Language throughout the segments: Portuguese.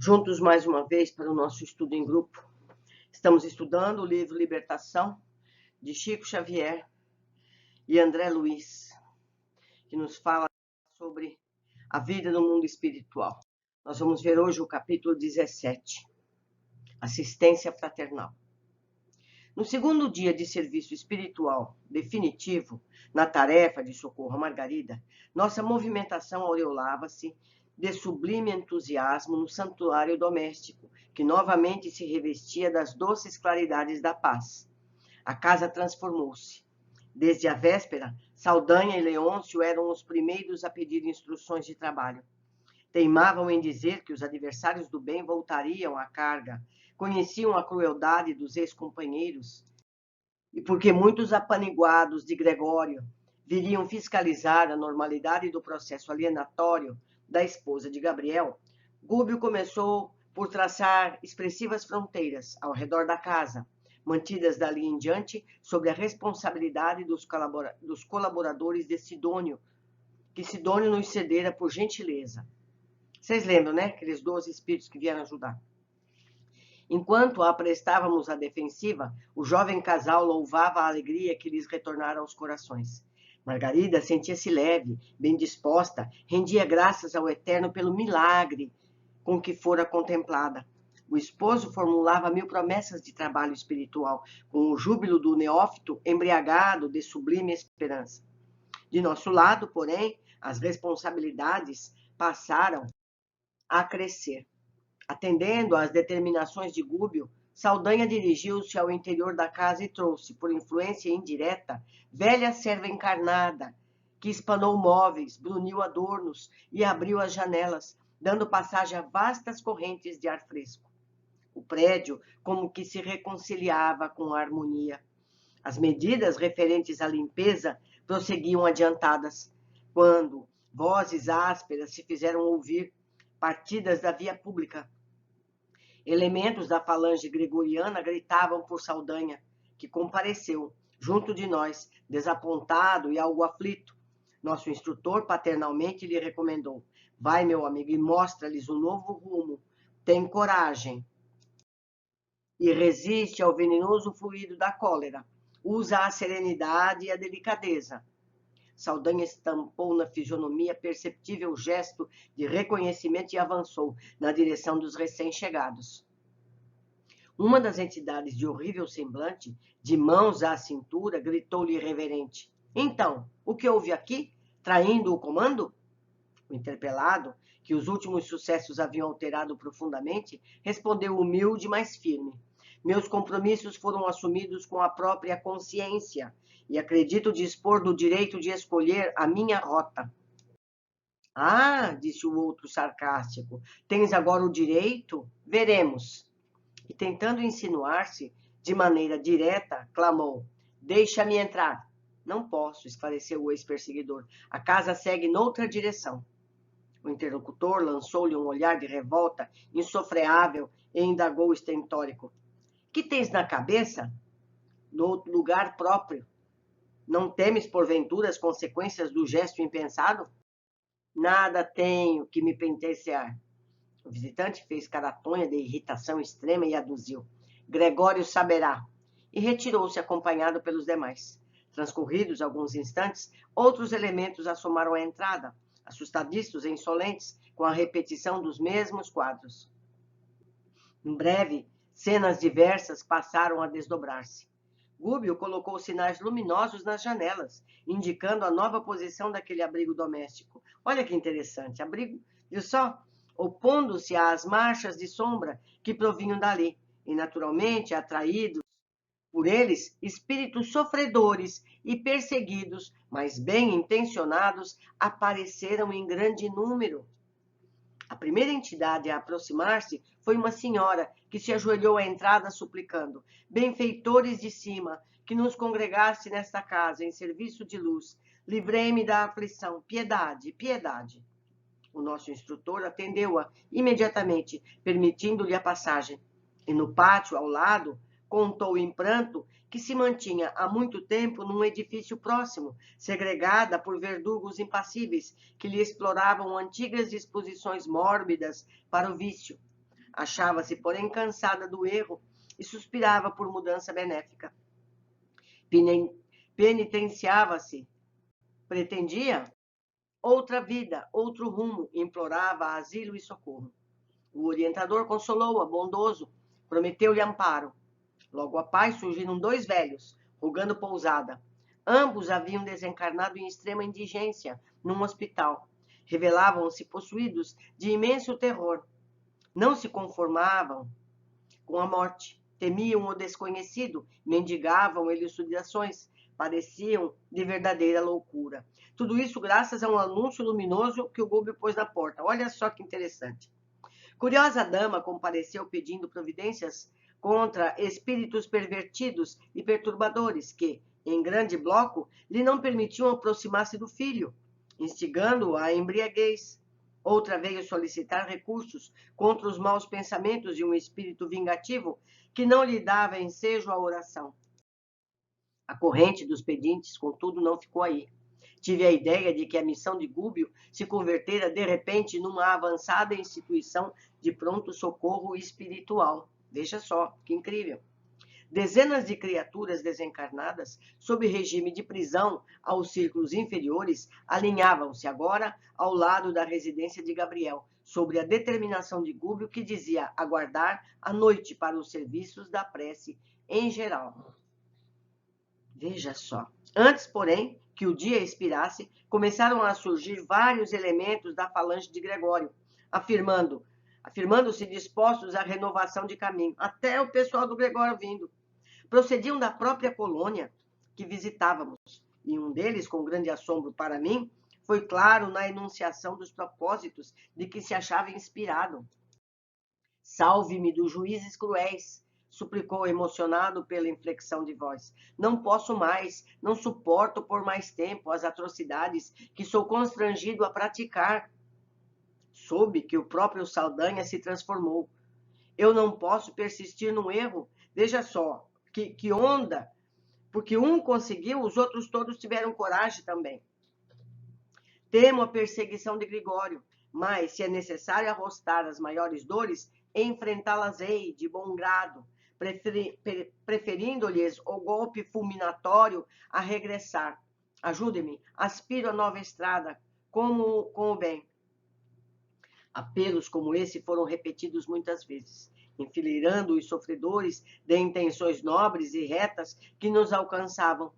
juntos mais uma vez para o nosso estudo em grupo. Estamos estudando o livro Libertação, de Chico Xavier e André Luiz, que nos fala sobre a vida no mundo espiritual. Nós vamos ver hoje o capítulo 17, Assistência Fraternal. No segundo dia de serviço espiritual definitivo, na tarefa de socorro a Margarida, nossa movimentação aureolava-se de sublime entusiasmo no santuário doméstico, que novamente se revestia das doces claridades da paz. A casa transformou-se. Desde a véspera, Saldanha e Leôncio eram os primeiros a pedir instruções de trabalho. Teimavam em dizer que os adversários do bem voltariam à carga, conheciam a crueldade dos ex-companheiros, e porque muitos apaniguados de Gregório viriam fiscalizar a normalidade do processo alienatório da esposa de Gabriel, Gúbio começou por traçar expressivas fronteiras ao redor da casa, mantidas dali em diante sob a responsabilidade dos colaboradores de Sidônio, que Sidônio nos cedera por gentileza. Vocês lembram, né? Aqueles 12 espíritos que vieram ajudar. Enquanto aprestávamos à defensiva, o jovem casal louvava a alegria que lhes retornara aos corações. Margarida sentia-se leve, bem disposta, rendia graças ao Eterno pelo milagre com que fora contemplada. O esposo formulava 1000 promessas de trabalho espiritual, com o júbilo do neófito embriagado de sublime esperança. De nosso lado, porém, as responsabilidades passaram a crescer. Atendendo às determinações de Gúbio, Saldanha dirigiu-se ao interior da casa e trouxe, por influência indireta, velha serva encarnada, que espanou móveis, bruniu adornos e abriu as janelas, dando passagem a vastas correntes de ar fresco. O prédio como que se reconciliava com a harmonia. As medidas referentes à limpeza prosseguiam adiantadas, quando vozes ásperas se fizeram ouvir, partidas da via pública. Elementos da falange gregoriana gritavam por Saldanha, que compareceu, junto de nós, desapontado e algo aflito. Nosso instrutor paternalmente lhe recomendou: vai, meu amigo, e mostra-lhes um novo rumo. Tem coragem. E resiste ao venenoso fluido da cólera. Usa a serenidade e a delicadeza. Saldanha estampou na fisionomia perceptível gesto de reconhecimento e avançou na direção dos recém-chegados. Uma das entidades de horrível semblante, de mãos à cintura, gritou-lhe irreverente: então, o que houve aqui? Traindo o comando? O interpelado, que os últimos sucessos haviam alterado profundamente, respondeu humilde, mas firme: meus compromissos foram assumidos com a própria consciência e acredito dispor do direito de escolher a minha rota. Ah, disse o outro sarcástico, tens agora o direito? Veremos. E tentando insinuar-se de maneira direta, clamou: deixa-me entrar. Não posso, esclareceu o ex-perseguidor. A casa segue noutra direção. O interlocutor lançou-lhe um olhar de revolta insofreável e indagou estentórico: que tens na cabeça? No lugar próprio. Não temes, porventura, as consequências do gesto impensado? Nada tenho que me penitenciar. O visitante fez cara tonha de irritação extrema e aduziu: Gregório saberá. E retirou-se acompanhado pelos demais. Transcorridos alguns instantes, outros elementos assomaram à entrada, assustadiços e insolentes, com a repetição dos mesmos quadros. Em breve, cenas diversas passaram a desdobrar-se. Gúbio colocou sinais luminosos nas janelas, indicando a nova posição daquele abrigo doméstico. Olha que interessante, abrigo, viu só? Opondo-se às marchas de sombra que provinham dali, e naturalmente atraídos por eles, espíritos sofredores e perseguidos, mas bem intencionados, apareceram em grande número. A primeira entidade a aproximar-se foi uma senhora que se ajoelhou à entrada suplicando: benfeitores de cima, que nos congregaste nesta casa em serviço de luz, livrei-me da aflição, piedade, piedade. O nosso instrutor atendeu-a imediatamente, permitindo-lhe a passagem. E no pátio ao lado, contou em pranto que se mantinha há muito tempo num edifício próximo, segregada por verdugos impassíveis que lhe exploravam antigas disposições mórbidas para o vício. Achava-se, porém, cansada do erro e suspirava por mudança benéfica. Penitenciava-se, pretendia outra vida, outro rumo, implorava asilo e socorro. O orientador consolou-a, bondoso, prometeu-lhe amparo. Logo após surgiram 2 velhos, rogando pousada. Ambos haviam desencarnado em extrema indigência, num hospital. Revelavam-se possuídos de imenso terror. Não se conformavam com a morte. Temiam o desconhecido, mendigavam elucidações, pareciam de verdadeira loucura. Tudo isso graças a um anúncio luminoso que o Gúbio pôs na porta. Olha só que interessante. Curiosa dama compareceu pedindo providências contra espíritos pervertidos e perturbadores que, em grande bloco, lhe não permitiam aproximar-se do filho, instigando-o à embriaguez. Outra veio solicitar recursos contra os maus pensamentos de um espírito vingativo que não lhe dava ensejo à oração. A corrente dos pedintes, contudo, não ficou aí. Tive a ideia de que a missão de Gúbio se convertera de repente numa avançada instituição de pronto-socorro espiritual. Veja só, que incrível. Dezenas de criaturas desencarnadas, sob regime de prisão aos círculos inferiores, alinhavam-se agora ao lado da residência de Gabriel, sobre a determinação de Gúbio, que dizia aguardar a noite para os serviços da prece em geral. Veja só. Antes, porém, que o dia expirasse, começaram a surgir vários elementos da falange de Gregório, afirmando-se dispostos à renovação de caminho. Até o pessoal do Gregório vindo. Procediam da própria colônia que visitávamos, e um deles, com grande assombro para mim, foi claro na enunciação dos propósitos de que se achava inspirado. Salve-me dos juízes cruéis, suplicou emocionado pela inflexão de voz. Não posso mais, não suporto por mais tempo as atrocidades que sou constrangido a praticar. Soube que o próprio Saldanha se transformou. Eu não posso persistir no erro. Veja só, que onda, porque um conseguiu, os outros todos tiveram coragem também. Temo a perseguição de Gregório, mas se é necessário arrostar as maiores dores, enfrentá-las-ei de bom grado, preferindo-lhes o golpe fulminatório a regressar. Ajude-me, aspiro a nova estrada, com o bem. Apelos como esse foram repetidos muitas vezes, enfileirando os sofredores de intenções nobres e retas que nos alcançavam.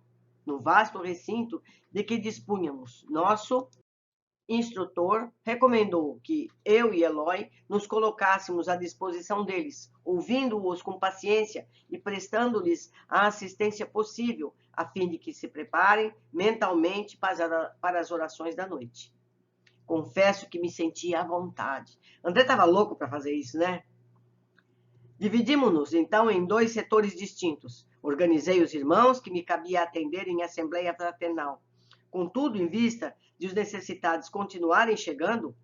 No vasto recinto de que dispunhamos, nosso instrutor recomendou que eu e Eloy nos colocássemos à disposição deles, ouvindo-os com paciência e prestando-lhes a assistência possível, a fim de que se preparem mentalmente para as orações da noite. Confesso que me sentia à vontade. André estava louco para fazer isso, né? Dividimos-nos, então, em 2 setores distintos. Organizei os irmãos que me cabia atender em assembleia fraternal. Contudo, em vista de os necessitados continuarem chegando,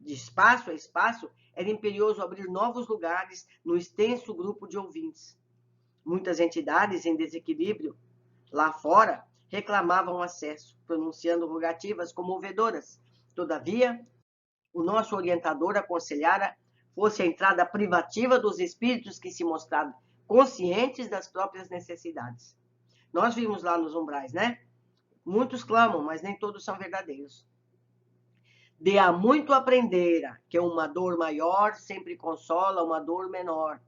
de espaço a espaço, era imperioso abrir novos lugares no extenso grupo de ouvintes. Muitas entidades em desequilíbrio, lá fora, reclamavam acesso, pronunciando rogativas comovedoras. Todavia, o nosso orientador aconselhara fosse a entrada privativa dos espíritos que se mostraram conscientes das próprias necessidades. Nós vimos lá nos umbrais, né? Muitos clamam, mas nem todos são verdadeiros. De há muito aprendera que uma dor maior sempre consola uma dor menor.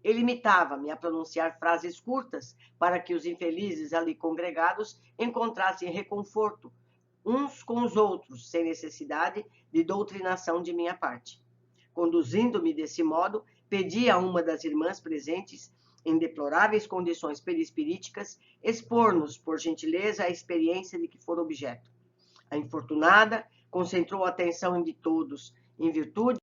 Ele limitava-me a pronunciar frases curtas para que os infelizes ali congregados encontrassem reconforto uns com os outros, sem necessidade de doutrinação de minha parte. Conduzindo-me desse modo, pedi a uma das irmãs presentes, em deploráveis condições perispiríticas, expor-nos, por gentileza, a experiência de que for objeto. A infortunada concentrou a atenção de todos, em virtude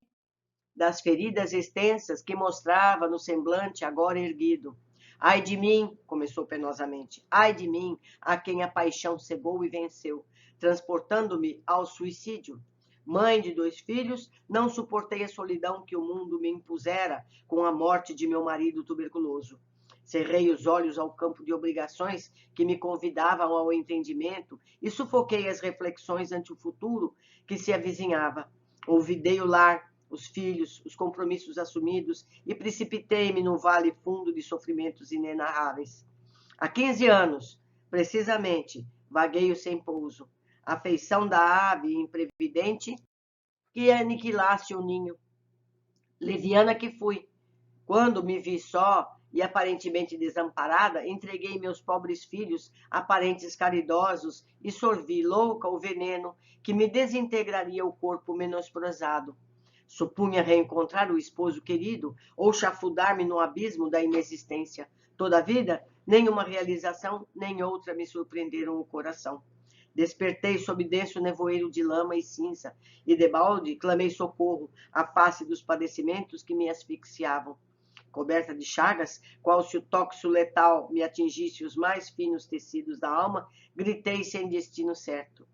das feridas extensas que mostrava no semblante agora erguido. Ai de mim, começou penosamente, ai de mim, a quem a paixão cegou e venceu, transportando-me ao suicídio. Mãe de 2 filhos, não suportei a solidão que o mundo me impusera com a morte de meu marido tuberculoso. Cerrei os olhos ao campo de obrigações que me convidavam ao entendimento e sufoquei as reflexões ante o futuro que se avizinhava. Olvidei o lar, os filhos, os compromissos assumidos e precipitei-me no vale fundo de sofrimentos inenarráveis. Há 15 anos, precisamente, vagueio sem pouso, a feição da ave imprevidente que aniquilasse o ninho. Leviana que fui, quando me vi só e aparentemente desamparada, entreguei meus pobres filhos a parentes caridosos e sorvi louca o veneno que me desintegraria o corpo menosprezado. Supunha reencontrar o esposo querido ou chafurdar-me no abismo da inexistência. Toda a vida, nenhuma realização, nem outra me surpreenderam o coração. Despertei sob denso nevoeiro de lama e cinza, e debalde clamei socorro à face dos padecimentos que me asfixiavam. Coberta de chagas, qual se o tóxico letal me atingisse os mais finos tecidos da alma, gritei sem destino certo.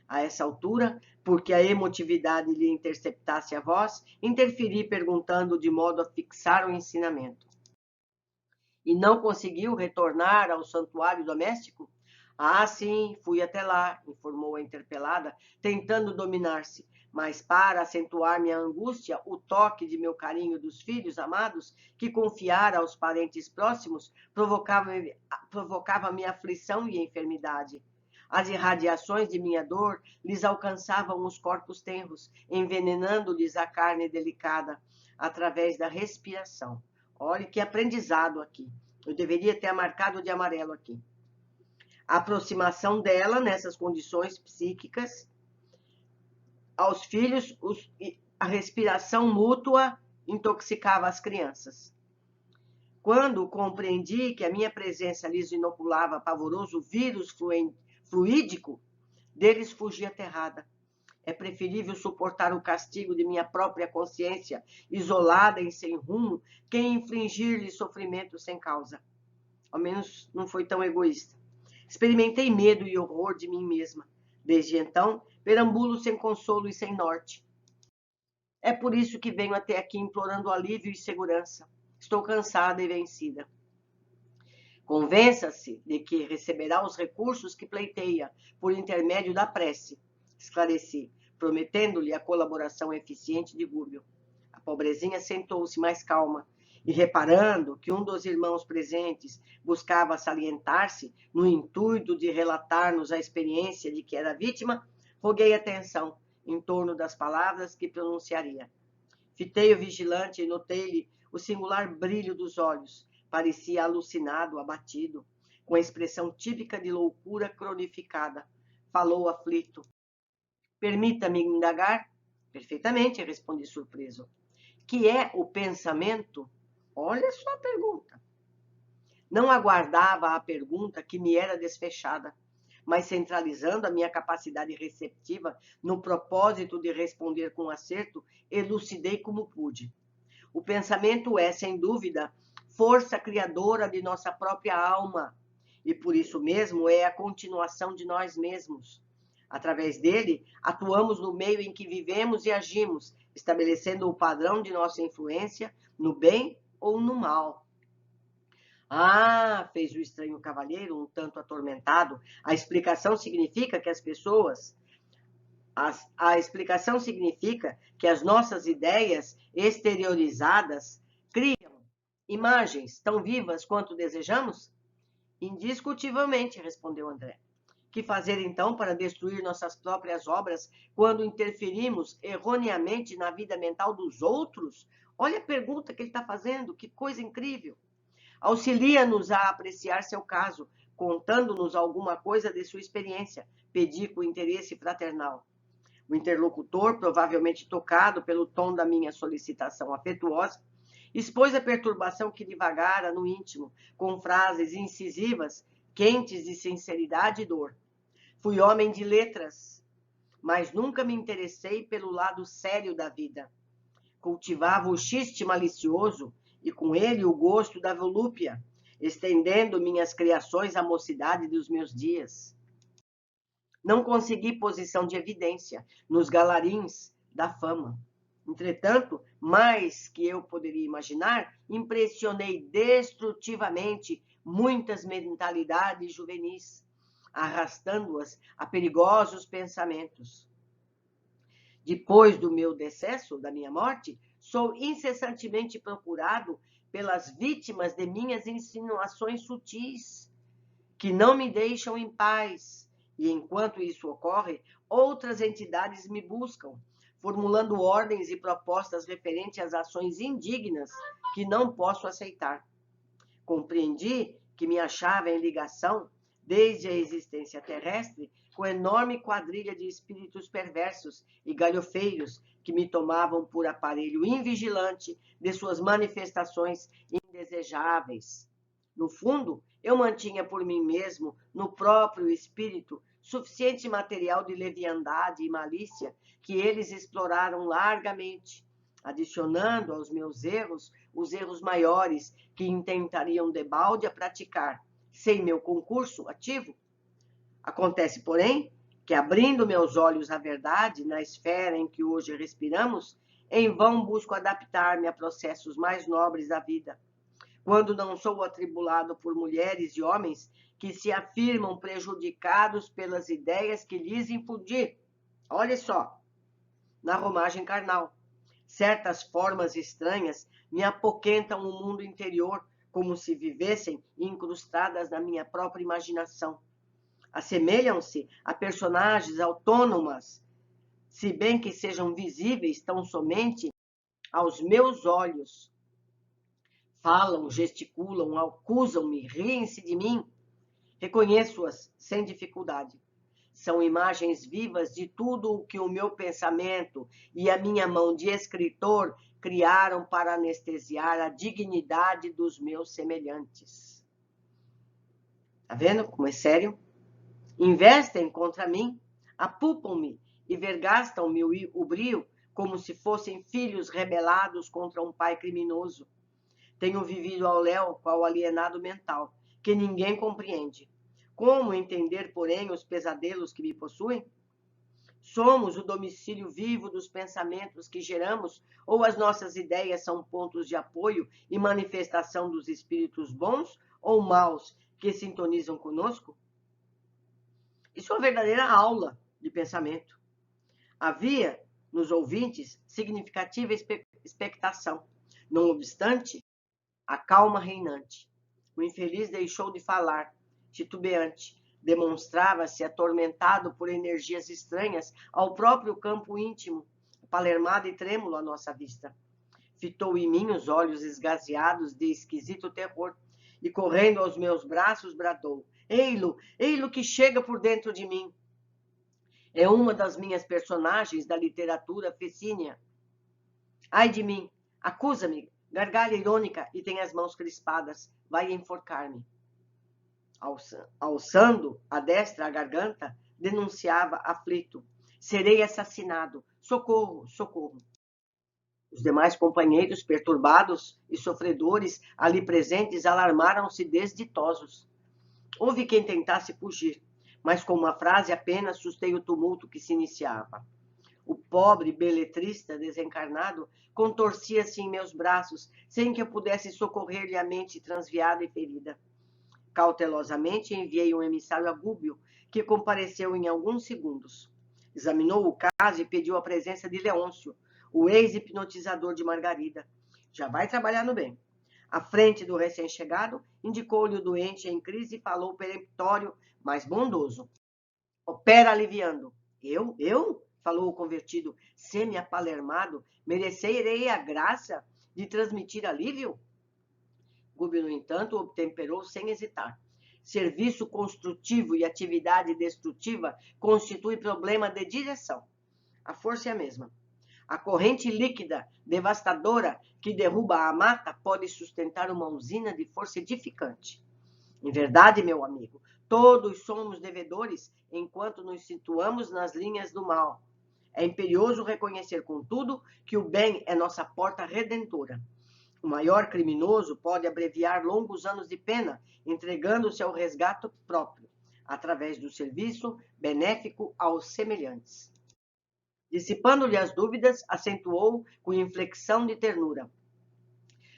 A essa altura, porque a emotividade lhe interceptasse a voz, interferi perguntando de modo a fixar o ensinamento. E não conseguiu retornar ao santuário doméstico? Ah, sim, fui até lá, informou a interpelada, tentando dominar-se, mas para acentuar minha angústia, o toque de meu carinho dos filhos amados, que confiara aos parentes próximos, provocava-me aflição e enfermidade. As irradiações de minha dor lhes alcançavam os corpos tenros, envenenando-lhes a carne delicada, através da respiração. Olhe que aprendizado aqui. Eu deveria ter marcado de amarelo aqui. A aproximação dela nessas condições psíquicas aos filhos, a respiração mútua intoxicava as crianças. Quando compreendi que a minha presença lhes inoculava pavoroso vírus fluídico, deles fugi aterrada. É preferível suportar o castigo de minha própria consciência, isolada e sem rumo, que infligir-lhe sofrimento sem causa. Ao menos não foi tão egoísta. Experimentei medo e horror de mim mesma. Desde então, perambulo sem consolo e sem norte. É por isso que venho até aqui implorando alívio e segurança. Estou cansada e vencida. Convença-se de que receberá os recursos que pleiteia por intermédio da prece, esclareci, prometendo-lhe a colaboração eficiente de Gúbio. A pobrezinha sentou-se mais calma e, reparando que um dos irmãos presentes buscava salientar-se no intuito de relatar-nos a experiência de que era vítima, roguei atenção em torno das palavras que pronunciaria. Fitei o vigilante e notei-lhe o singular brilho dos olhos. Parecia alucinado, abatido, com a expressão típica de loucura cronificada. Falou aflito. Permita-me indagar? Perfeitamente, respondi surpreso. Que é o pensamento? Olha só a pergunta. Não aguardava a pergunta que me era desfechada, mas centralizando a minha capacidade receptiva no propósito de responder com acerto, elucidei como pude. O pensamento é, sem dúvida, força criadora de nossa própria alma, e por isso mesmo é a continuação de nós mesmos. Através dele, atuamos no meio em que vivemos e agimos, estabelecendo o padrão de nossa influência no bem ou no mal. Ah, fez o estranho cavalheiro, um tanto atormentado, a explicação significa que as nossas ideias exteriorizadas criam imagens tão vivas quanto desejamos? Indiscutivelmente, respondeu André. Que fazer então para destruir nossas próprias obras quando interferimos erroneamente na vida mental dos outros? Olha a pergunta que ele está fazendo, que coisa incrível. Auxilia-nos a apreciar seu caso, contando-nos alguma coisa de sua experiência, pedi com interesse fraternal. O interlocutor, provavelmente tocado pelo tom da minha solicitação afetuosa, expôs a perturbação que divagara no íntimo, com frases incisivas, quentes de sinceridade e dor. Fui homem de letras, mas nunca me interessei pelo lado sério da vida. Cultivava o xiste malicioso e com ele o gosto da volúpia, estendendo minhas criações à mocidade dos meus dias. Não consegui posição de evidência nos galarins da fama. Entretanto, mais que eu poderia imaginar, impressionei destrutivamente muitas mentalidades juvenis, arrastando-as a perigosos pensamentos. Depois do meu decesso, da minha morte, sou incessantemente procurado pelas vítimas de minhas insinuações sutis, que não me deixam em paz. E enquanto isso ocorre, outras entidades me buscam, formulando ordens e propostas referentes às ações indignas que não posso aceitar. Compreendi que me achava em ligação, desde a existência terrestre, com a enorme quadrilha de espíritos perversos e galhofeiros que me tomavam por aparelho invigilante de suas manifestações indesejáveis. No fundo, eu mantinha por mim mesmo, no próprio espírito, suficiente material de leviandade e malícia que eles exploraram largamente, adicionando aos meus erros os erros maiores que intentariam debalde a praticar, sem meu concurso ativo. Acontece, porém, que abrindo meus olhos à verdade, na esfera em que hoje respiramos, em vão busco adaptar-me a processos mais nobres da vida, quando não sou atribulado por mulheres e homens que se afirmam prejudicados pelas ideias que lhes infundi. Olha só, na romagem carnal. Certas formas estranhas me apoquentam o mundo interior, como se vivessem incrustadas na minha própria imaginação. Assemelham-se a personagens autônomas, se bem que sejam visíveis tão somente aos meus olhos. Falam, gesticulam, acusam-me, riem-se de mim. Reconheço-as sem dificuldade. São imagens vivas de tudo o que o meu pensamento e a minha mão de escritor criaram para anestesiar a dignidade dos meus semelhantes. Tá vendo como é sério? Investem contra mim, apupam-me e vergastam-me o brio como se fossem filhos rebelados contra um pai criminoso. Tenho vivido ao léu qual alienado mental, que ninguém compreende. Como entender, porém, os pesadelos que me possuem? Somos o domicílio vivo dos pensamentos que geramos, ou as nossas ideias são pontos de apoio e manifestação dos espíritos bons ou maus que sintonizam conosco? Isso é uma verdadeira aula de pensamento. Havia nos ouvintes significativa expectação. Não obstante, a calma reinante. O infeliz deixou de falar, titubeante, demonstrava-se atormentado por energias estranhas ao próprio campo íntimo, palermado e trêmulo à nossa vista. Fitou em mim os olhos esgazeados de esquisito terror e, correndo aos meus braços, bradou: Ei-lo, ei-lo que chega por dentro de mim. É uma das minhas personagens da literatura fecínea. Ai de mim, acusa-me, gargalha irônica e tem as mãos crispadas, vai enforcar-me. Alçando a destra à garganta, denunciava aflito: serei assassinado, socorro, socorro. Os demais companheiros, perturbados e sofredores ali presentes, alarmaram-se desditosos. Houve quem tentasse fugir, mas com uma frase apenas sustei o tumulto que se iniciava. O pobre beletrista desencarnado contorcia-se em meus braços, sem que eu pudesse socorrer-lhe a mente transviada e ferida. Cautelosamente enviei um emissário a Gúbio, que compareceu em alguns segundos. Examinou o caso e pediu a presença de Leôncio, o ex-hipnotizador de Margarida. Já vai trabalhar no bem. À frente do recém-chegado, indicou-lhe o doente em crise e falou peremptório, mas bondoso: opera aliviando. Eu? Falou o convertido, semi-apalermado, merecerei a graça de transmitir alívio? Gúbio, no entanto, obtemperou sem hesitar. Serviço construtivo e atividade destrutiva constitui problema de direção. A força é a mesma. A corrente líquida, devastadora, que derruba a mata, pode sustentar uma usina de força edificante. Em verdade, meu amigo, todos somos devedores enquanto nos situamos nas linhas do mal. É imperioso reconhecer, contudo, que o bem é nossa porta redentora. O maior criminoso pode abreviar longos anos de pena, entregando-se ao resgate próprio, através do serviço benéfico aos semelhantes. Dissipando-lhe as dúvidas, acentuou com inflexão de ternura: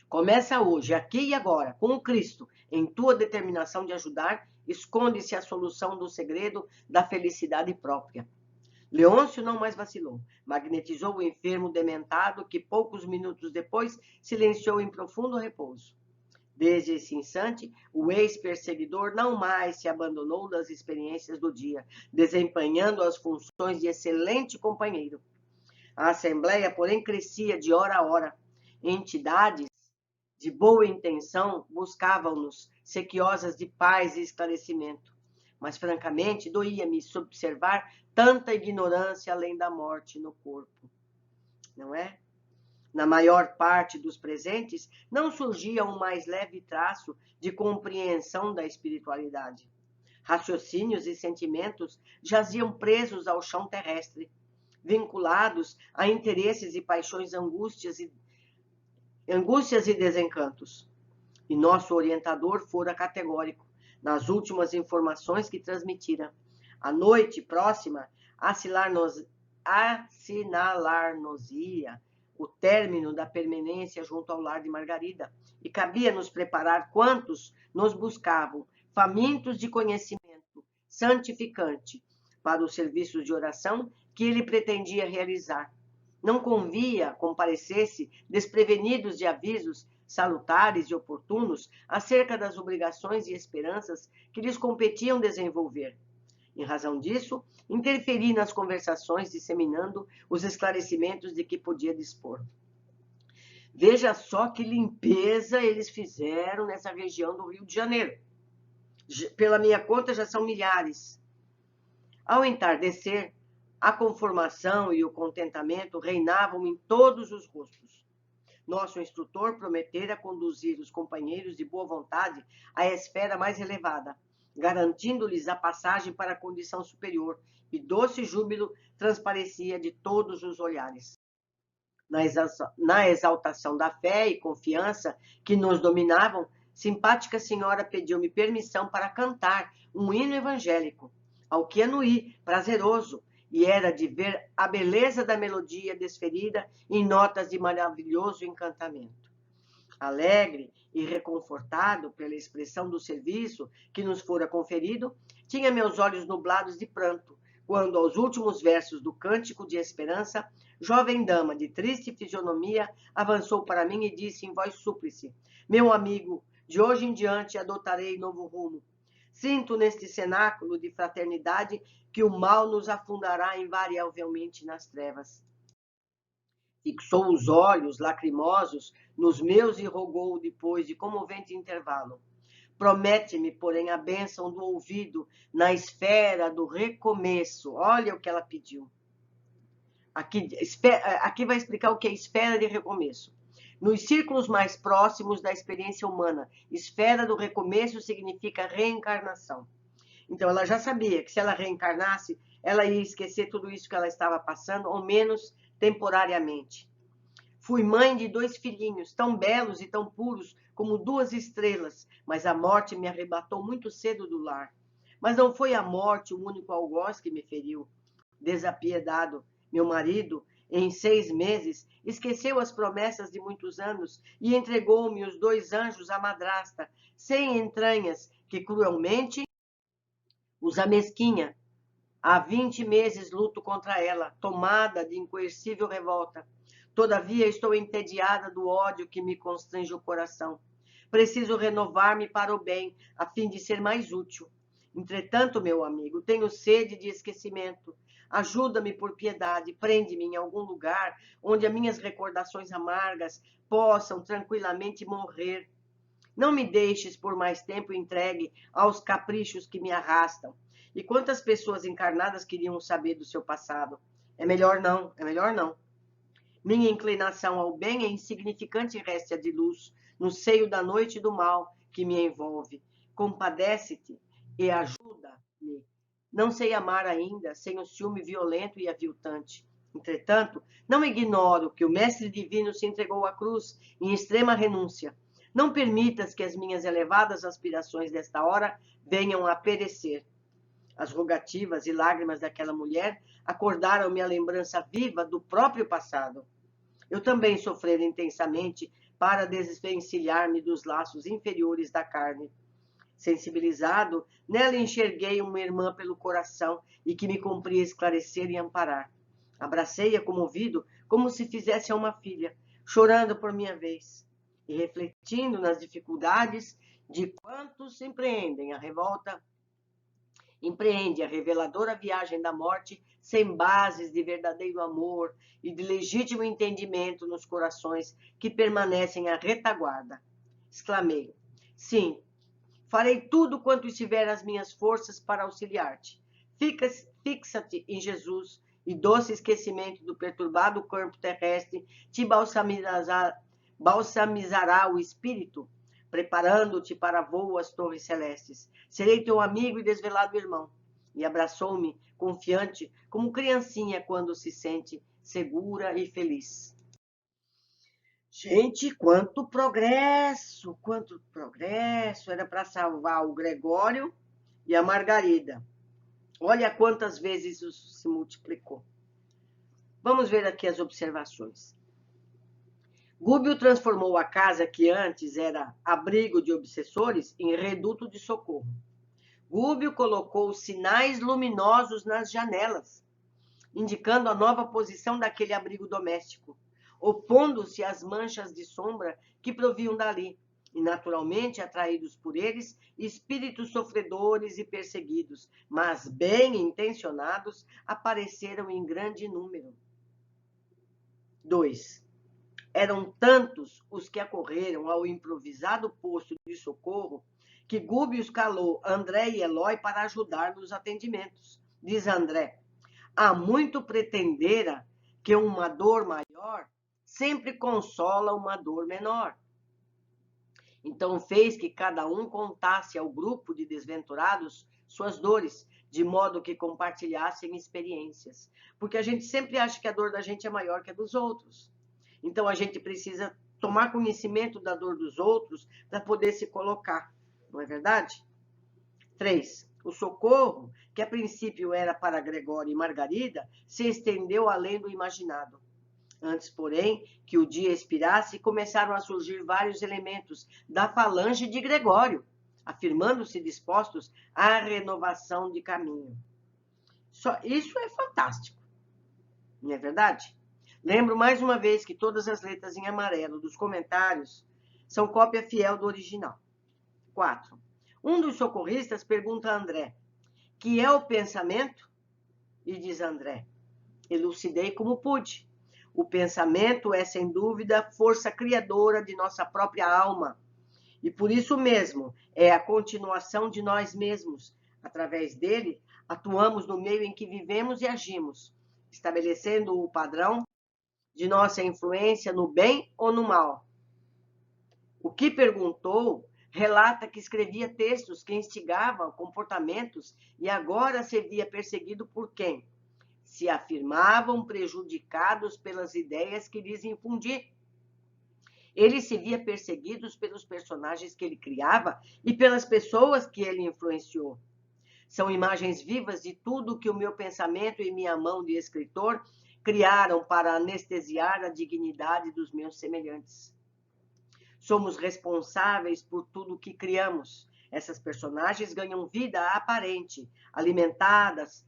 começa hoje, aqui e agora, com o Cristo, em tua determinação de ajudar, esconde-se a solução do segredo da felicidade própria. Leôncio não mais vacilou. Magnetizou o enfermo dementado, que poucos minutos depois silenciou em profundo repouso. Desde esse instante, o ex-perseguidor não mais se abandonou das experiências do dia, desempenhando as funções de excelente companheiro. A Assembleia, porém, crescia de hora a hora. Entidades de boa intenção buscavam-nos, sequiosas de paz e esclarecimento. Mas, francamente, doía-me observar tanta ignorância além da morte no corpo. Não é? Na maior parte dos presentes, não surgia um mais leve traço de compreensão da espiritualidade. Raciocínios e sentimentos jaziam presos ao chão terrestre, vinculados a interesses e paixões, angústias e desencantos. E nosso orientador fora categórico nas últimas informações que transmitira. A noite próxima assinalar-nos-ia o término da permanência junto ao lar de Margarida, e cabia nos preparar quantos nos buscavam, famintos de conhecimento santificante, para os serviços de oração que ele pretendia realizar. Não convia comparecesse desprevenidos de avisos salutares e oportunos acerca das obrigações e esperanças que lhes competiam desenvolver. Em razão disso, interferi nas conversações, disseminando os esclarecimentos de que podia dispor. Veja só que limpeza eles fizeram nessa região do Rio de Janeiro. Pela minha conta, já são milhares. Ao entardecer, a conformação e o contentamento reinavam em todos os rostos. Nosso instrutor prometera conduzir os companheiros de boa vontade à esfera mais elevada, garantindo-lhes a passagem para a condição superior, e doce júbilo transparecia de todos os olhares. Na exaltação da fé e confiança que nos dominavam, simpática senhora pediu-me permissão para cantar um hino evangélico, ao que anuí, prazeroso, e era de ver a beleza da melodia desferida em notas de maravilhoso encantamento. Alegre e reconfortado pela expressão do serviço que nos fora conferido, tinha meus olhos nublados de pranto, quando, aos últimos versos do Cântico de Esperança, jovem dama de triste fisionomia avançou para mim e disse em voz súplice: meu amigo, de hoje em diante adotarei novo rumo. Sinto neste cenáculo de fraternidade que o mal nos afundará invariavelmente nas trevas. Fixou os olhos lacrimosos nos meus e rogou, depois de comovente intervalo: promete-me, porém, a bênção do ouvido na esfera do recomeço. Olha o que ela pediu. Aqui vai explicar o que é esfera de recomeço. Nos círculos mais próximos da experiência humana, esfera do recomeço significa reencarnação. Então, ela já sabia que se ela reencarnasse, ela ia esquecer tudo isso que ela estava passando, ao menos temporariamente. Fui mãe de 2 filhinhos, tão belos e tão puros como 2 estrelas, mas a morte me arrebatou muito cedo do lar. Mas não foi a morte o único algoz que me feriu. Desapiedado, meu marido, em 6 meses, esqueceu as promessas de muitos anos e entregou-me os 2 anjos à madrasta, sem entranhas, que cruelmente os amesquinha. Há 20 meses luto contra ela, tomada de incoercível revolta. Todavia estou entediada do ódio que me constrange o coração. Preciso renovar-me para o bem, a fim de ser mais útil. Entretanto, meu amigo, tenho sede de esquecimento. Ajuda-me por piedade, prende-me em algum lugar onde as minhas recordações amargas possam tranquilamente morrer. Não me deixes por mais tempo entregue aos caprichos que me arrastam. E quantas pessoas encarnadas queriam saber do seu passado? É melhor não, é melhor não. Minha inclinação ao bem é insignificante réstia de luz no seio da noite do mal que me envolve. Compadece-te e ajuda-me. Não sei amar ainda sem o ciúme violento e aviltante. Entretanto, não ignoro que o Mestre Divino se entregou à cruz em extrema renúncia. Não permitas que as minhas elevadas aspirações desta hora venham a perecer. As rogativas e lágrimas daquela mulher acordaram-me a lembrança viva do próprio passado. Eu também sofrera intensamente para desvencilhar-me dos laços inferiores da carne. Sensibilizado, nela enxerguei uma irmã pelo coração e que me cumpria esclarecer e amparar. Abracei-a comovido, como se fizesse a uma filha, chorando por minha vez, e refletindo nas dificuldades de quantos empreende a reveladora viagem da morte sem bases de verdadeiro amor e de legítimo entendimento nos corações que permanecem à retaguarda. Exclamei: sim, farei tudo quanto estiver às minhas forças para auxiliar-te. Fixa-te em Jesus, e doce esquecimento do perturbado corpo terrestre te balsamizará o espírito, preparando-te para voo às torres celestes. Serei teu amigo e desvelado irmão. E abraçou-me, confiante, como criancinha quando se sente segura e feliz. Gente, quanto progresso, quanto progresso! Era para salvar o Gregório e a Margarida. Olha quantas vezes isso se multiplicou. Vamos ver aqui as observações. Gúbio transformou a casa que antes era abrigo de obsessores em reduto de socorro. Gúbio colocou sinais luminosos nas janelas, indicando a nova posição daquele abrigo doméstico, opondo-se às manchas de sombra que proviam dali, e naturalmente atraídos por eles, espíritos sofredores e perseguidos, mas bem intencionados, apareceram em grande número. 2. Eram tantos os que acorreram ao improvisado posto de socorro que Gúbio escalou André e Eloy para ajudar nos atendimentos. Diz André: há muito pretendera que uma dor maior sempre consola uma dor menor. Então fez que cada um contasse ao grupo de desventurados suas dores, de modo que compartilhassem experiências. Porque a gente sempre acha que a dor da gente é maior que a dos outros. Então a gente precisa tomar conhecimento da dor dos outros para poder se colocar, não é verdade? 3. O socorro, que a princípio era para Gregório e Margarida, se estendeu além do imaginado. Antes, porém, que o dia expirasse, começaram a surgir vários elementos da falange de Gregório, afirmando-se dispostos à renovação de caminho. Isso é fantástico, não é verdade? Lembro mais uma vez que todas as letras em amarelo dos comentários são cópia fiel do original. 4. Um dos socorristas pergunta a André: que é o pensamento? E diz André: elucidei como pude. O pensamento é, sem dúvida, a força criadora de nossa própria alma. E por isso mesmo é a continuação de nós mesmos. Através dele, atuamos no meio em que vivemos e agimos, estabelecendo o padrão de nossa influência no bem ou no mal. O que perguntou relata que escrevia textos que instigavam comportamentos e agora se via perseguido por quem? Se afirmavam prejudicados pelas ideias que lhes infundia. Ele se via perseguido pelos personagens que ele criava e pelas pessoas que ele influenciou. São imagens vivas de tudo que o meu pensamento e minha mão de escritor criaram para anestesiar a dignidade dos meus semelhantes. Somos responsáveis por tudo que criamos. Essas personagens ganham vida aparente, alimentadas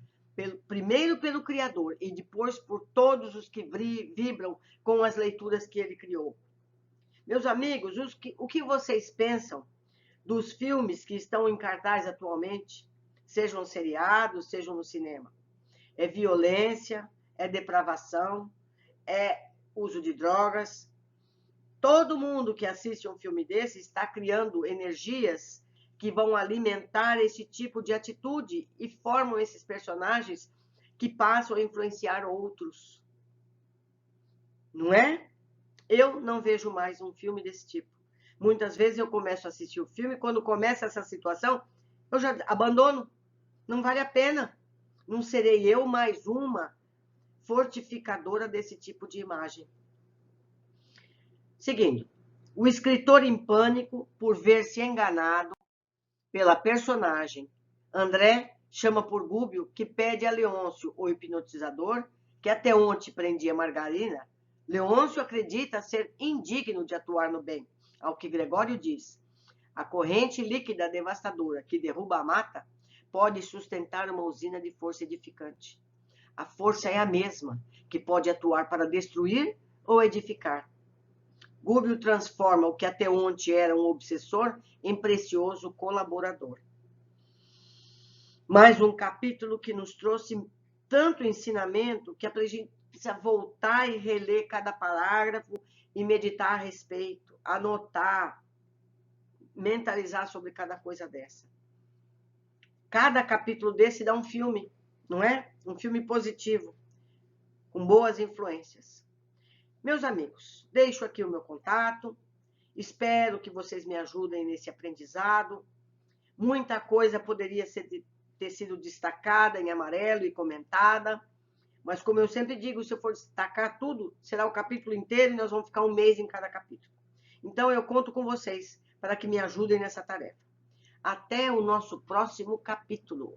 primeiro pelo Criador e depois por todos os que vibram com as leituras que ele criou. Meus amigos, o que vocês pensam dos filmes que estão em cartaz atualmente, sejam seriados, sejam no cinema? É violência, é depravação, é uso de drogas. Todo mundo que assiste um filme desse está criando energias que vão alimentar esse tipo de atitude e formam esses personagens que passam a influenciar outros. Não é? Eu não vejo mais um filme desse tipo. Muitas vezes eu começo a assistir o filme e quando começa essa situação, eu já abandono. Não vale a pena. Não serei eu mais uma fortificadora desse tipo de imagem. Seguindo, o escritor em pânico por ver-se enganado pela personagem. André chama por Gúbio, que pede a Leôncio, o hipnotizador, que até ontem prendia Margarida. Leôncio acredita ser indigno de atuar no bem, ao que Gregório diz: A corrente líquida devastadora que derruba a mata pode sustentar uma usina de força edificante. A força é a mesma, que pode atuar para destruir ou edificar. Gubbio transforma o que até ontem era um obsessor em precioso colaborador. Mais um capítulo que nos trouxe tanto ensinamento que a gente precisa voltar e reler cada parágrafo e meditar a respeito, anotar, mentalizar sobre cada coisa dessa. Cada capítulo desse dá um filme, não é? Um filme positivo, com boas influências. Meus amigos, deixo aqui o meu contato, espero que vocês me ajudem nesse aprendizado. Muita coisa poderia ter sido destacada em amarelo e comentada, mas como eu sempre digo, se eu for destacar tudo, será o capítulo inteiro e nós vamos ficar um mês em cada capítulo. Então eu conto com vocês para que me ajudem nessa tarefa. Até o nosso próximo capítulo.